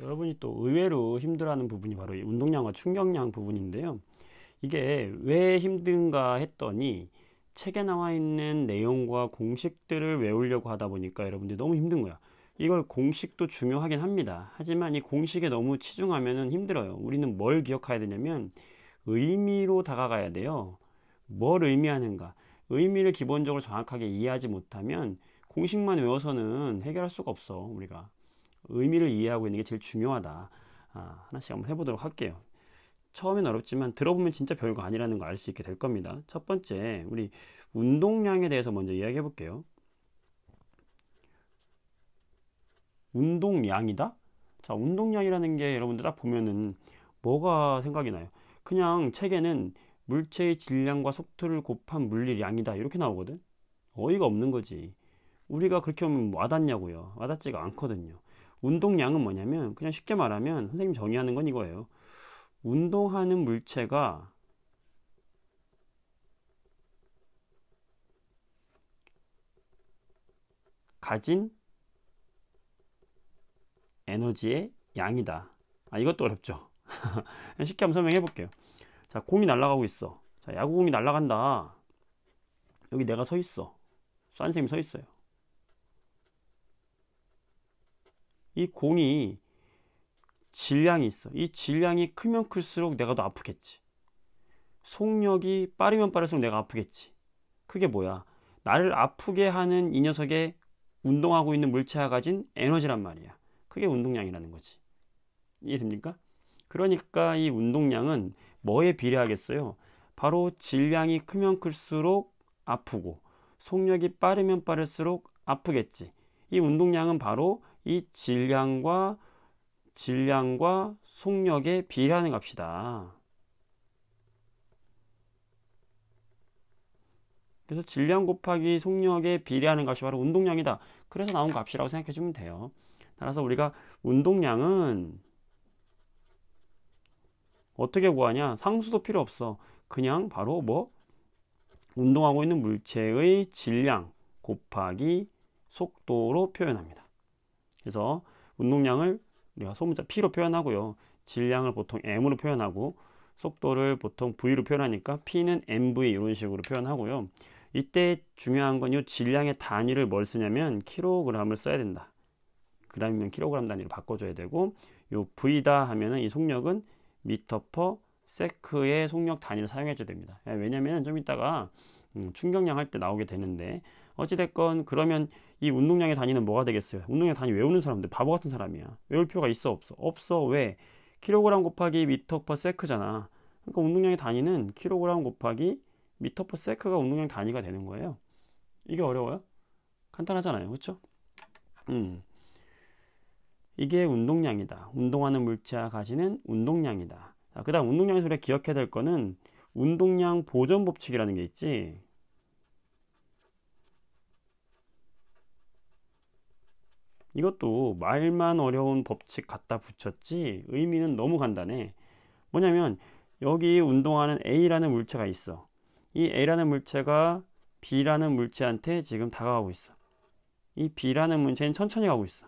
여러분이 또 의외로 힘들어하는 부분이 바로 이 운동량과 충격량 부분인데요. 이게 왜 힘든가 했더니 책에 나와 있는 내용과 공식들을 외우려고 하다 보니까 여러분들이 너무 힘든 거야. 이걸 공식도 중요하긴 합니다. 하지만 이 공식에 너무 치중하면 힘들어요. 우리는 뭘 기억해야 되냐면 의미로 다가가야 돼요. 뭘 의미하는가. 의미를 기본적으로 정확하게 이해하지 못하면 공식만 외워서는 해결할 수가 없어. 우리가 의미를 이해하고 있는 게 제일 중요하다. 하나씩 한번 해보도록 할게요. 처음엔 어렵지만 들어보면 진짜 별거 아니라는 거 알 수 있게 될 겁니다. 첫 번째, 우리 운동량에 대해서 먼저 이야기해 볼게요. 운동량이다? 자, 운동량이라는 게 여러분들 딱 보면은 뭐가 생각이 나요? 그냥 책에는 물체의 질량과 속도를 곱한 물리량이다 이렇게 나오거든. 어이가 없는 거지. 우리가 그렇게 하면 와닿냐고요. 와닿지가 않거든요. 운동량은 뭐냐면 그냥 쉽게 말하면 선생님 정의하는 건 이거예요. 운동하는 물체가 가진 에너지의 양이다. 이것도 어렵죠. 쉽게 한번 설명해 볼게요. 자, 공이 날아가고 있어. 자, 야구공이 날아간다. 여기 내가 서 있어. 선생님이 서 있어요. 이 공이 질량이 있어. 이 질량이 크면 클수록 내가 더 아프겠지. 속력이 빠르면 빠를수록 내가 아프겠지. 그게 뭐야? 나를 아프게 하는 이 녀석의 운동하고 있는 물체가 가진 에너지란 말이야. 그게 운동량이라는 거지. 이해됩니까? 그러니까 이 운동량은 뭐에 비례하겠어요? 바로 질량이 크면 클수록 아프고 속력이 빠르면 빠를수록 아프겠지. 이 운동량은 바로 이 질량과 속력에 비례하는 값이다. 그래서 질량 곱하기 속력에 비례하는 값이 바로 운동량이다. 그래서 나온 값이라고 생각해 주면 돼요. 따라서 우리가 운동량은 어떻게 구하냐? 상수도 필요 없어. 그냥 바로 운동하고 있는 물체의 질량 곱하기 속도로 표현합니다. 그래서 운동량을 우리가 소문자 P로 표현하고요. 질량을 보통 M으로 표현하고 속도를 보통 V로 표현하니까 P는 MV 이런 식으로 표현하고요. 이때 중요한 건 이 질량의 단위를 뭘 쓰냐면 킬로그램을 써야 된다. 그램이면 킬로그램 단위로 바꿔줘야 되고 요 V다 하면은 이 속력은 미터 퍼 세크의 속력 단위를 사용해 줘야 됩니다. 왜냐면 좀 이따가 충격량 할 때 나오게 되는데 어찌됐건 그러면 이 운동량의 단위는 뭐가 되겠어요? 운동량 단위 외우는 사람들 바보 같은 사람이야. 외울 필요가 있어 없어? 없어. 왜? 킬로그램 곱하기 미터 퍼 세크잖아. 그러니까 운동량의 단위는 킬로그램 곱하기 미터 퍼 세크가 운동량 단위가 되는 거예요. 이게 어려워요? 간단하잖아요. 그렇죠? 이게 운동량이다. 운동하는 물체가 가지는 운동량이다. 그 다음 운동량에서 우리가 기억해야 될 거는 운동량 보존 법칙이라는 게 있지. 이것도 말만 어려운 법칙 갖다 붙였지 의미는 너무 간단해. 뭐냐면 여기 운동하는 A라는 물체가 있어. 이 A라는 물체가 B라는 물체한테 지금 다가가고 있어. 이 B라는 물체는 천천히 가고 있어.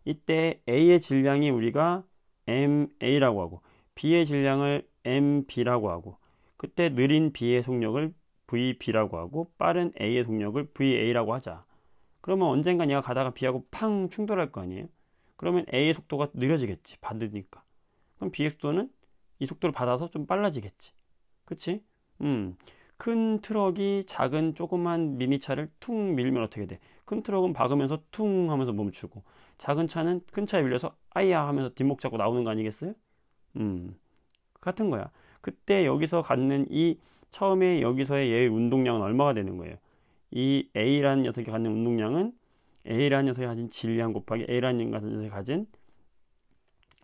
이때 A의 질량이 우리가 MA라고 하고 B의 질량을 MB라고 하고 그때 느린 B의 속력을 VB라고 하고 빠른 A의 속력을 VA라고 하자. 그러면 언젠간 얘가 가다가 B하고 팡 충돌할 거 아니에요? 그러면 A의 속도가 느려지겠지. 받으니까. 그럼 B의 속도는 이 속도를 받아서 좀 빨라지겠지. 그치? 큰 트럭이 작은 조그만 미니차를 퉁 밀면 어떻게 돼? 큰 트럭은 박으면서 퉁 하면서 멈추고 작은 차는 큰 차에 밀려서 아이야 하면서 뒷목 잡고 나오는 거 아니겠어요? 같은 거야. 그때 여기서 갖는 이 처음에 여기서의 얘의 운동량은 얼마가 되는 거예요? 이 A라는 녀석이 갖는 운동량은 A라는 녀석이 가진 질량 곱하기 A라는 녀석이 가진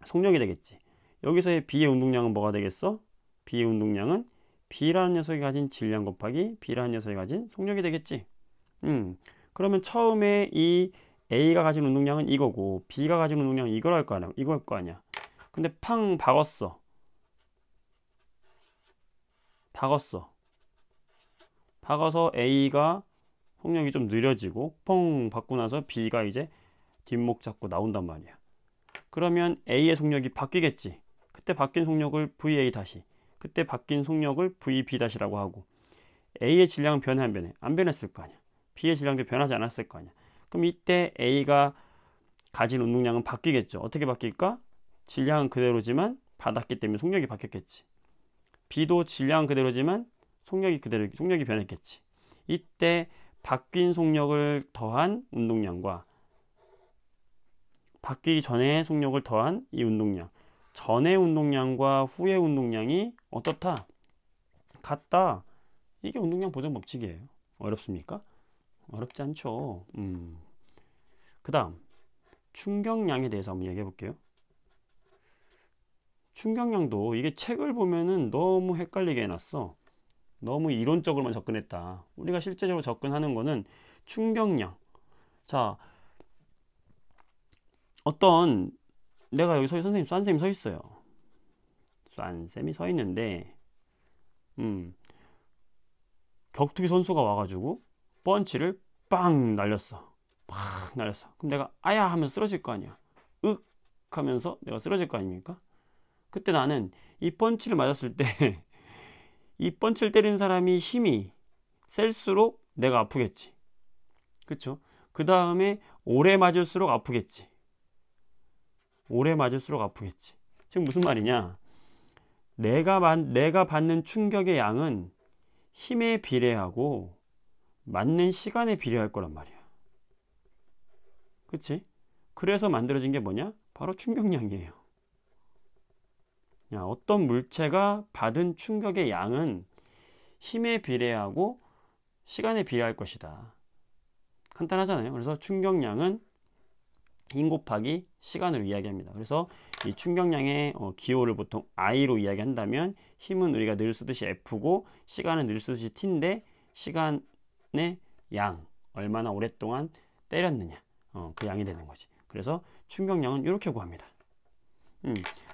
속력이 되겠지. 여기서의 B의 운동량은 뭐가 되겠어? B의 운동량은 B라는 녀석이 가진 질량 곱하기 B라는 녀석이 가진 속력이 되겠지. 그러면 처음에 이 A가 가진 운동량은 이거고 B가 가진 운동량은 이걸 할 거 아니야. 근데 팡 박았어. 박아서 A가 속력이 좀 느려지고 펑 받고 나서 B가 이제 뒷목 잡고 나온단 말이야. 그러면 A의 속력이 바뀌겠지. 그때 바뀐 속력을 VA 다시, 그때 바뀐 속력을 VB 다시라고 하고, A의 질량은 변해 안 변해? 안 변했을 거 아니야. B의 질량도 변하지 않았을 거 아니야. 그럼 이때 A가 가진 운동량은 바뀌겠죠. 어떻게 바뀔까? 질량은 그대로지만 받았기 때문에 속력이 바뀌었겠지. B도 질량은 그대로지만 속력이 변했겠지. 이때 바뀐 속력을 더한 운동량과 바뀌기 전에 속력을 더한 이 운동량, 전의 운동량과 후의 운동량이 어떻다? 같다. 이게 운동량 보존 법칙이에요. 어렵습니까? 어렵지 않죠. 그 다음 충격량에 대해서 한번 얘기해 볼게요. 충격량도 이게 책을 보면은 너무 헷갈리게 해놨어. 너무 이론적으로만 접근했다. 우리가 실제적으로 접근하는 거는 충격량. 자, 어떤 내가 여기 선생님 서 있어요. 싼쌤이 서 있는데 격투기 선수가 와가지고 펀치를 빵 날렸어. 팍 날렸어. 그럼 내가 아야 하면서 쓰러질 거 아니야. 윽 하면서 내가 쓰러질 거 아닙니까? 그때 나는 이 펀치를 맞았을 때 이 펀치를 때리는 사람이 힘이 셀수록 내가 아프겠지. 그쵸? 그 다음에 오래 맞을수록 아프겠지. 오래 맞을수록 아프겠지. 지금 무슨 말이냐? 내가 받는 충격의 양은 힘에 비례하고 맞는 시간에 비례할 거란 말이야. 그치? 그래서 만들어진 게 뭐냐? 바로 충격량이에요. 야, 어떤 물체가 받은 충격의 양은 힘에 비례하고 시간에 비례할 것이다. 간단하잖아요. 그래서 충격량은 힘 곱하기 시간으로 이야기합니다. 그래서 이 충격량의 기호를 보통 I로 이야기한다면 힘은 우리가 늘 쓰듯이 F고 시간은 늘 쓰듯이 T인데 시간의 양, 얼마나 오랫동안 때렸느냐, 그 양이 되는 거지. 그래서 충격량은 이렇게 구합니다.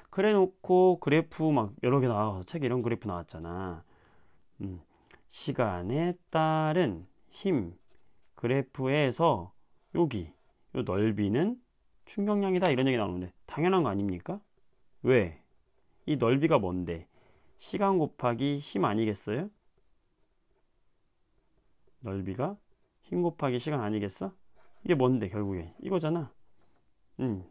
그래 놓고 그래프 막 여러 개 나와서 책에 이런 그래프 나왔잖아. 시간에 따른 힘 그래프에서 여기 요 넓이는 충격량이다 이런 얘기 나오는데 당연한 거 아닙니까? 왜? 이 넓이가 뭔데? 시간 곱하기 힘 아니겠어요? 넓이가 힘 곱하기 시간 아니겠어? 이게 뭔데 결국에? 이거잖아.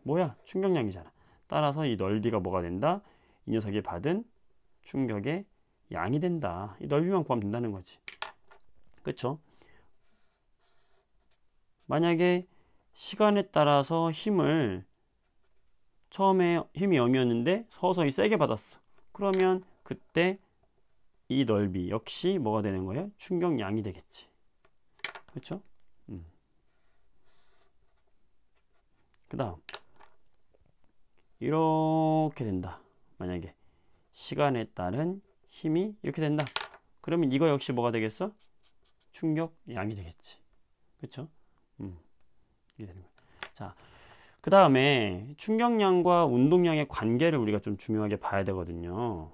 뭐야? 충격량이잖아. 따라서 이 넓이가 뭐가 된다? 이 녀석이 받은 충격의 양이 된다. 이 넓이만 구하면 된다는 거지. 그쵸? 만약에 시간에 따라서 힘을 처음에 힘이 0이었는데 서서히 세게 받았어. 그러면 그때 이 넓이 역시 뭐가 되는 거예요? 충격량이 되겠지. 그쵸? 그 다음 이렇게 된다. 만약에 시간에 따른 힘이 이렇게 된다. 그러면 이거 역시 뭐가 되겠어? 충격량이 되겠지. 그쵸? 이게 되는 거야. 자, 그 다음에 충격량과 운동량의 관계를 우리가 좀 중요하게 봐야 되거든요.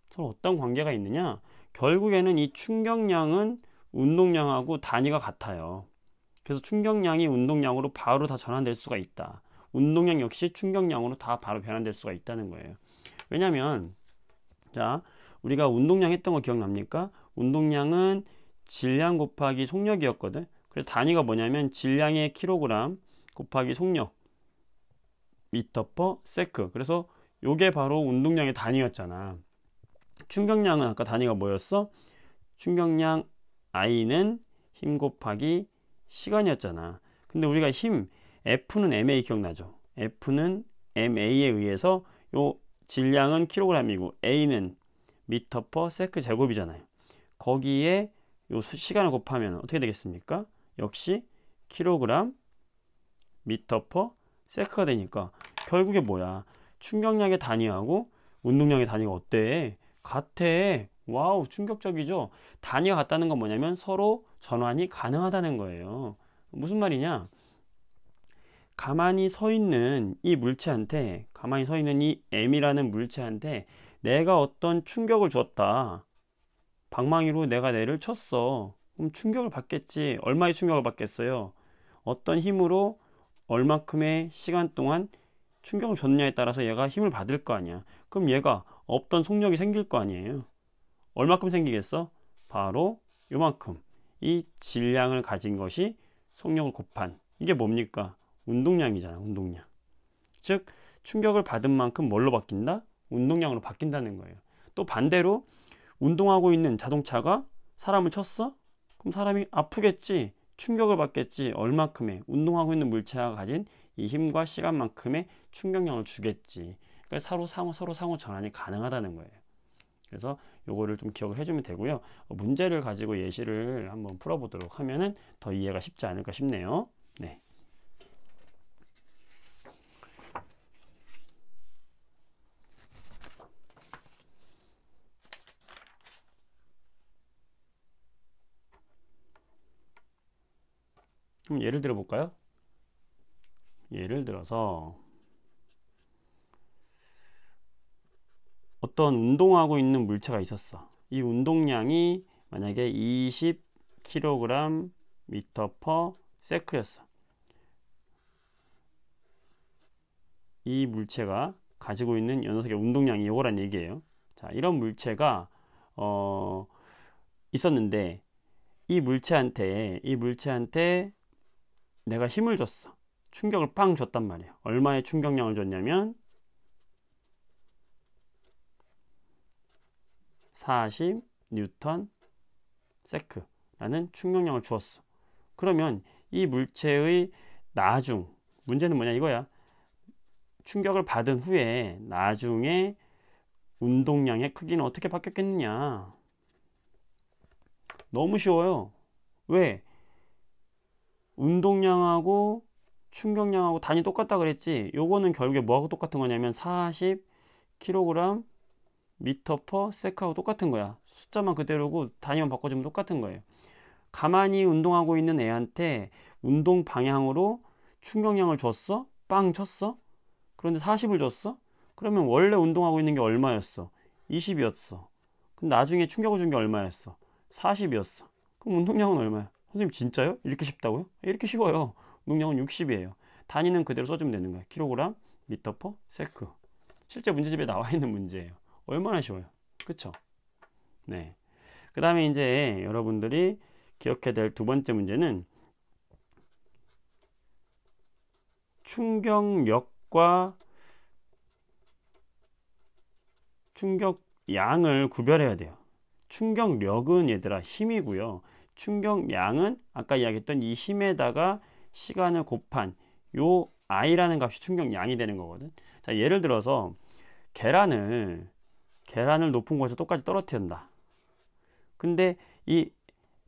서로 어떤 관계가 있느냐? 결국에는 이 충격량은 운동량하고 단위가 같아요. 그래서 충격량이 운동량으로 바로 다 전환될 수가 있다. 운동량 역시 충격량으로 다 바로 변환될 수가 있다는 거예요. 왜냐면 자, 우리가 운동량 했던 거 기억납니까? 운동량은 질량 곱하기 속력이었거든. 그래서 단위가 뭐냐면 질량의 킬로그램 곱하기 속력 미터 퍼 세크. 그래서 요게 바로 운동량의 단위였잖아. 충격량은 아까 단위가 뭐였어? 충격량 I는 힘 곱하기 시간이었잖아. 근데 우리가 힘 F는 MA 기억나죠? F는 MA에 의해서 요 질량은 킬로그램이고 A는 미터 퍼 세크 제곱이잖아요. 거기에 요 시간을 곱하면 어떻게 되겠습니까? 역시 킬로그램 미터 퍼 세크가 되니까 결국에 뭐야? 충격량의 단위하고 운동량의 단위가 어때? 같아. 와우, 충격적이죠? 단위가 같다는 건 뭐냐면 서로 전환이 가능하다는 거예요. 무슨 말이냐? 가만히 서 있는 이 물체한테, 가만히 서 있는 이 M이라는 물체한테 내가 어떤 충격을 주었다. 방망이로 내가 뇌를 쳤어. 그럼 충격을 받겠지. 얼마의 충격을 받겠어요? 어떤 힘으로 얼마큼의 시간 동안 충격을 줬느냐에 따라서 얘가 힘을 받을 거 아니야. 그럼 얘가 없던 속력이 생길 거 아니에요. 얼마큼 생기겠어? 바로 요만큼. 이 질량을 가진 것이 속력을 곱한, 이게 뭡니까? 운동량이잖아. 운동량. 즉 충격을 받은 만큼 뭘로 바뀐다? 운동량으로 바뀐다는 거예요. 또 반대로 운동하고 있는 자동차가 사람을 쳤어? 그럼 사람이 아프겠지. 충격을 받겠지. 얼마큼의 운동하고 있는 물체가 가진 이 힘과 시간만큼의 충격량을 주겠지. 그러니까 서로 상호 전환이 가능하다는 거예요. 그래서 요거를 좀 기억을 해주면 되고요. 문제를 가지고 예시를 한번 풀어보도록 하면은 더 이해가 쉽지 않을까 싶네요. 네. 그럼 예를 들어 볼까요? 예를 들어서 어떤 운동하고 있는 물체가 있었어. 이 운동량이 만약에 20kg m/s 였어. 이 물체가 가지고 있는 이 녀석의 운동량이 이거란 얘기예요. 자, 이런 물체가 있었는데 이 물체한테 내가 힘을 줬어. 충격을 빵 줬단 말이에요. 얼마의 충격량을 줬냐면 40Nm 세크라는 충격량을 주었어. 그러면 이 물체의 나중, 문제는 뭐냐 이거야. 충격을 받은 후에 나중에 운동량의 크기는 어떻게 바뀌었겠느냐. 너무 쉬워요. 왜? 운동량하고 충격량하고 단위 똑같다 그랬지. 요거는 결국에 뭐하고 똑같은 거냐면 40kg m/s하고 똑같은 거야. 숫자만 그대로고 단위만 바꿔주면 똑같은 거예요. 가만히 운동하고 있는 애한테 운동 방향으로 충격량을 줬어? 빵 쳤어? 그런데 40을 줬어? 그러면 원래 운동하고 있는 게 얼마였어? 20이었어. 근데 나중에 충격을 준 게 얼마였어? 40이었어. 그럼 운동량은 얼마야? 선생님 진짜요? 이렇게 쉽다고요? 이렇게 쉬워요. 운동량은 60이에요. 단위는 그대로 써주면 되는 거예요. 킬로그램, 미터/세크. 실제 문제집에 나와 있는 문제예요. 얼마나 쉬워요. 그쵸? 네. 그 다음에 이제 여러분들이 기억해야 될 두 번째 문제는 충격력과 충격량을 구별해야 돼요. 충격력은 얘들아 힘이고요. 충격량은 아까 이야기했던 이 힘에다가 시간을 곱한 요 i라는 값이 충격량이 되는 거거든. 자, 예를 들어서 계란을 높은 곳에서 똑같이 떨어뜨린다. 근데 이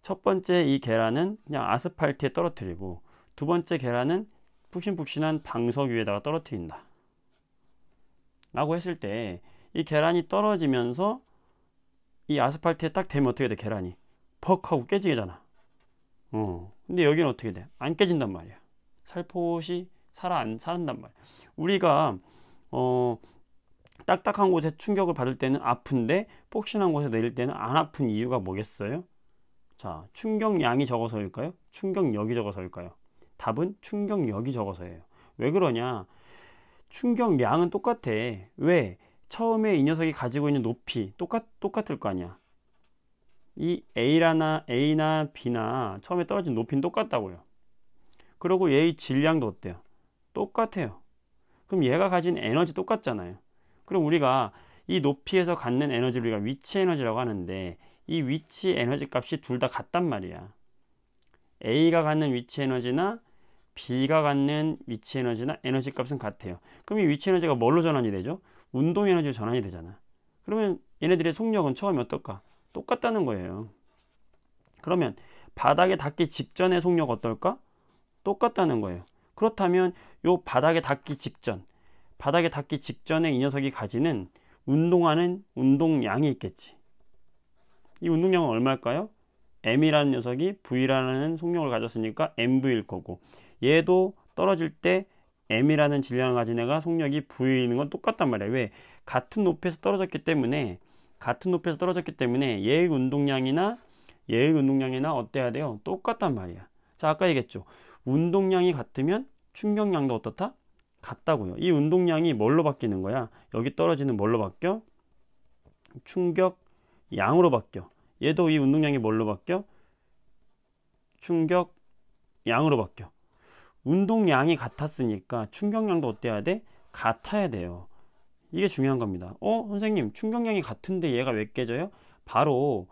첫 번째 이 계란은 그냥 아스팔트에 떨어뜨리고 두 번째 계란은 푹신푹신한 방석 위에다가 떨어뜨린다 라고 했을 때 이 계란이 떨어지면서 이 아스팔트에 딱 대면 어떻게 돼? 계란이 퍽 하고 깨지잖아. 근데 여기는 어떻게 돼? 안 깨진단 말이야. 살포시 살아난단 말이야. 우리가 딱딱한 곳에 충격을 받을 때는 아픈데 폭신한 곳에 내릴 때는 안 아픈 이유가 뭐겠어요? 자, 충격량이 적어서일까요? 충격력이 적어서일까요? 답은 충격력이 적어서예요. 왜 그러냐? 충격량은 똑같아. 왜? 처음에 이 녀석이 가지고 있는 높이 똑같을 거 아니야. 이 A나 B나 처음에 떨어진 높이는 똑같다고요. 그리고 얘의 질량도 어때요? 똑같아요. 그럼 얘가 가진 에너지 똑같잖아요. 그럼 우리가 이 높이에서 갖는 에너지를 우리가 위치 에너지라고 하는데 이 위치 에너지 값이 둘 다 같단 말이야. A가 갖는 위치 에너지나 B가 갖는 위치 에너지나 에너지 값은 같아요. 그럼 이 위치 에너지가 뭘로 전환이 되죠? 운동 에너지로 전환이 되잖아. 그러면 얘네들의 속력은 처음에 어떨까? 똑같다는 거예요. 그러면 바닥에 닿기 직전의 속력 어떨까? 똑같다는 거예요. 그렇다면 요 바닥에 닿기 직전에 이 녀석이 가지는 운동하는 운동량이 있겠지. 이 운동량은 얼마일까요? m이라는 녀석이 v라는 속력을 가졌으니까 mv일 거고 얘도 떨어질 때 M이라는 질량을 가진 애가 속력이 V에 있는 건 똑같단 말이야. 왜? 같은 높이에서 떨어졌기 때문에 얘의 운동량이나 어때야 돼요? 똑같단 말이야. 자, 아까 얘기했죠. 운동량이 같으면 충격량도 어떻다? 같다고요. 이 운동량이 뭘로 바뀌는 거야? 여기 떨어지는 뭘로 바뀌어? 충격량으로 바뀌어. 얘도 이 운동량이 뭘로 바뀌어? 충격량으로 바뀌어. 운동량이 같았으니까 충격량도 어때야 돼? 같아야 돼요. 이게 중요한 겁니다. 선생님, 충격량이 같은데 얘가 왜 깨져요? 바로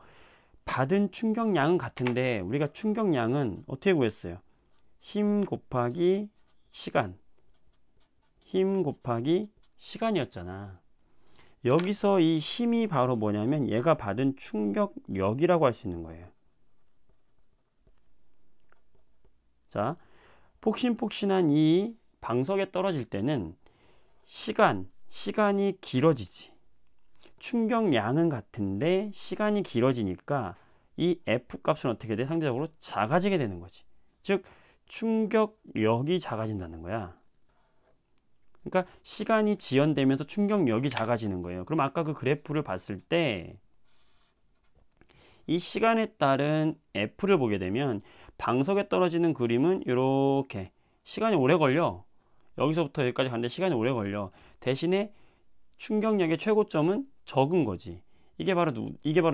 받은 충격량은 같은데 우리가 충격량은 어떻게 구했어요? 힘 곱하기 시간. 힘 곱하기 시간이었잖아. 여기서 이 힘이 바로 뭐냐면 얘가 받은 충격력이라고 할 수 있는 거예요. 자, 폭신폭신한 이 방석에 떨어질 때는 시간이 길어지지. 충격량은 같은데 시간이 길어지니까 이 F 값은 어떻게 돼? 상대적으로 작아지게 되는 거지. 즉 충격력이 작아진다는 거야. 그러니까 시간이 지연되면서 충격력이 작아지는 거예요. 그럼 아까 그 그래프를 봤을 때 이 시간에 따른 F를 보게 되면 방석에 떨어지는 그림은 이렇게 시간이 오래 걸려. 여기서부터 여기까지 가는데 시간이 오래 걸려. 대신에 충격력의 최고점은 적은 거지. 이게 바로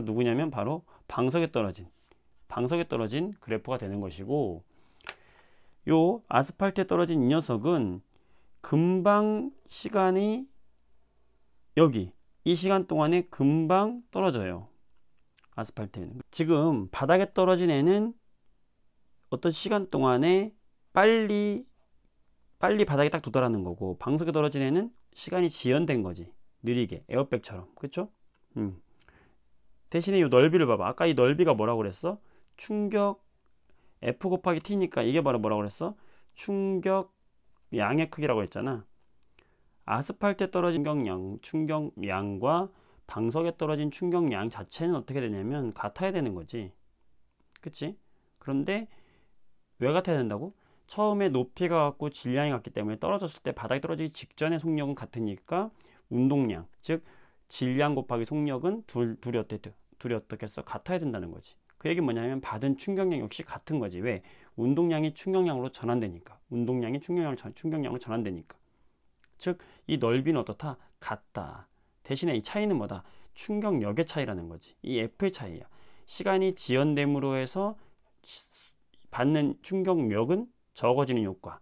누구냐면 바로 방석에 떨어진 그래프가 되는 것이고, 요 아스팔트에 떨어진 이 녀석은 금방 시간이 여기 이 시간 동안에 금방 떨어져요. 아스팔트에는 지금 바닥에 떨어진 애는 어떤 시간 동안에 빨리 바닥에 딱 도달하는 거고, 방석에 떨어진 애는 시간이 지연된 거지. 느리게 에어백처럼. 그쵸? 대신에 이 넓이를 봐봐. 아까 이 넓이가 뭐라고 그랬어? 충격 F 곱하기 T니까 이게 바로 뭐라고 그랬어? 충격량의 크기라고 했잖아. 아스팔트에 떨어진 충격량과 방석에 떨어진 충격량 자체는 어떻게 되냐면 같아야 되는 거지. 그치? 그런데 왜 같아야 된다고? 처음에 높이가 같고 질량이 같기 때문에 떨어졌을 때 바닥에 떨어지기 직전의 속력은 같으니까 운동량, 즉 질량 곱하기 속력은 둘이 어떻겠어? 같아야 된다는 거지. 그 얘기 뭐냐면 받은 충격량 역시 같은 거지. 왜? 운동량이 충격량으로 전환되니까. 충격량으로 전환되니까. 즉 이 넓이는 어떻다? 같다. 대신에 이 차이는 뭐다? 충격력의 차이라는 거지. 이 F의 차이야. 시간이 지연됨으로 해서 받는 충격력은 적어지는 효과.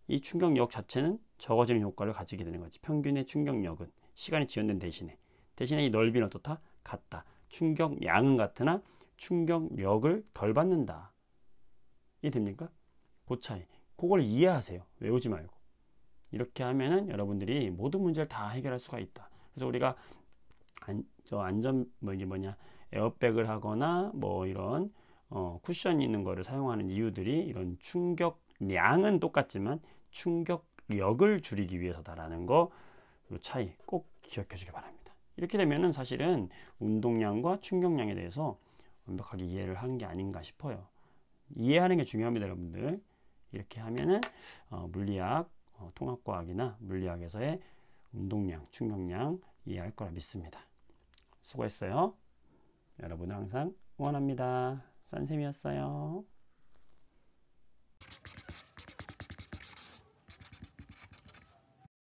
이 충격력 자체는 적어지는 효과를 가지게 되는 거지. 평균의 충격력은 시간이 지연된 대신에 이 넓이는 어떻다? 같다. 충격량은 같으나 충격력을 덜 받는다. 이해됩니까? 그 차이. 그걸 이해하세요. 외우지 말고. 이렇게 하면은 여러분들이 모든 문제를 다 해결할 수가 있다. 그래서 우리가 에어백을 하거나 뭐 이런 쿠션이 있는 거를 사용하는 이유들이 이런 충격량은 똑같지만 충격력을 줄이기 위해서다라는 거, 이 차이 꼭 기억해 주기 바랍니다. 이렇게 되면은 사실은 운동량과 충격량에 대해서 완벽하게 이해를 한 게 아닌가 싶어요. 이해하는 게 중요합니다, 여러분들. 이렇게 하면은 물리학, 통합과학이나 물리학에서의 운동량, 충격량 이해할 거라 믿습니다. 수고했어요. 여러분을 항상 응원합니다. 싼쌤이었어요.